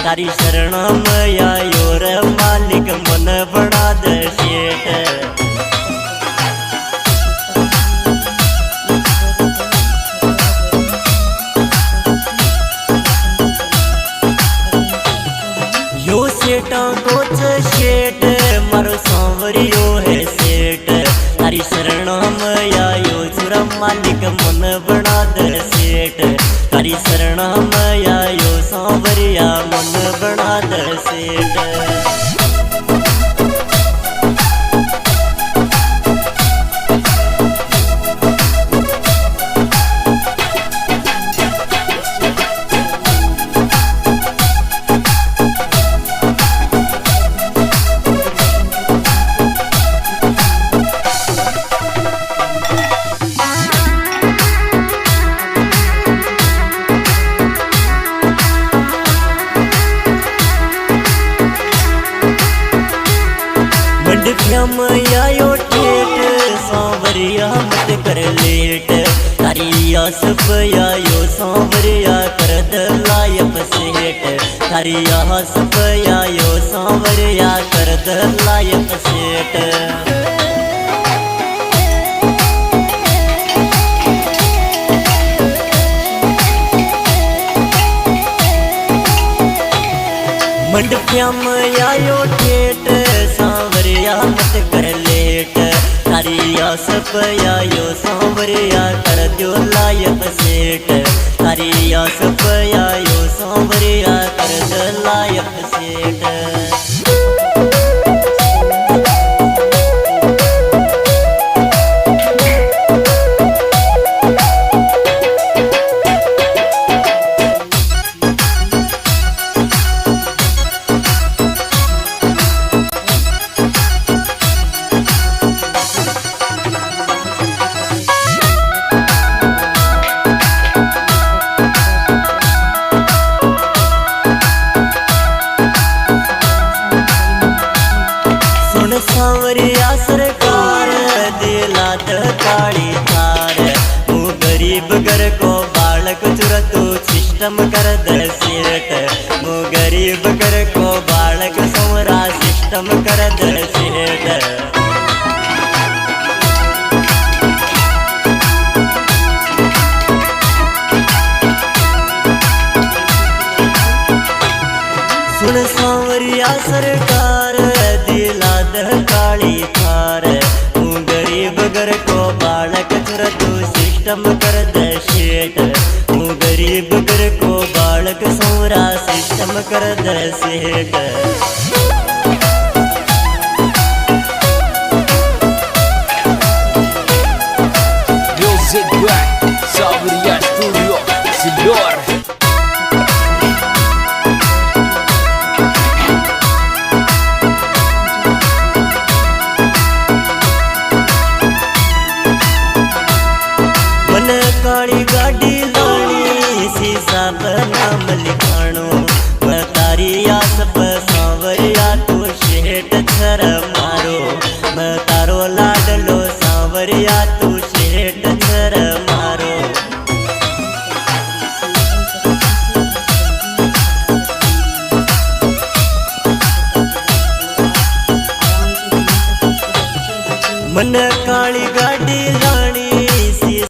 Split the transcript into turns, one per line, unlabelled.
तारी शरण में आयो रे मालिक मन बना दे शेठ। यो सेठा कोच शेठ मारो सांवरियो है सेठ। तारी शरण में आयो छुरा मालिक मन बना दे सेठ। तारी शरण में आयो सांवरिया मन बना दे सेठ। मंडपियम आयो ठेठ सांवरिया मत कर लेट। तारी आसप आयो सांवरिया कर दलायप सेठ। तारी आसप आयो सांवरिया कर दलायप सेठ। मंडपियम आयो ठेठ सांवरिया मत कर लेट। तारी आसप आयो सांवरिया कर दो लायक सेठ। तारी आसप आयो सांवरिया कर दो लायक सेठ। सांवरिया सरकार दिला काली थार। तू गरीब घर को बालक चुरा तू सिस्टम कर दे सेठ। तू गरीब घर को बालक सोरा सिस्टम कर दे सेठ। सुन सांवरिया सरकार दिला काली थार। तू गरीब घर को बालक चुरा तू सिस्टम कर दे शेठ। तू गरीब घर को बालक सोरा सिस्टम कर दे सेठ।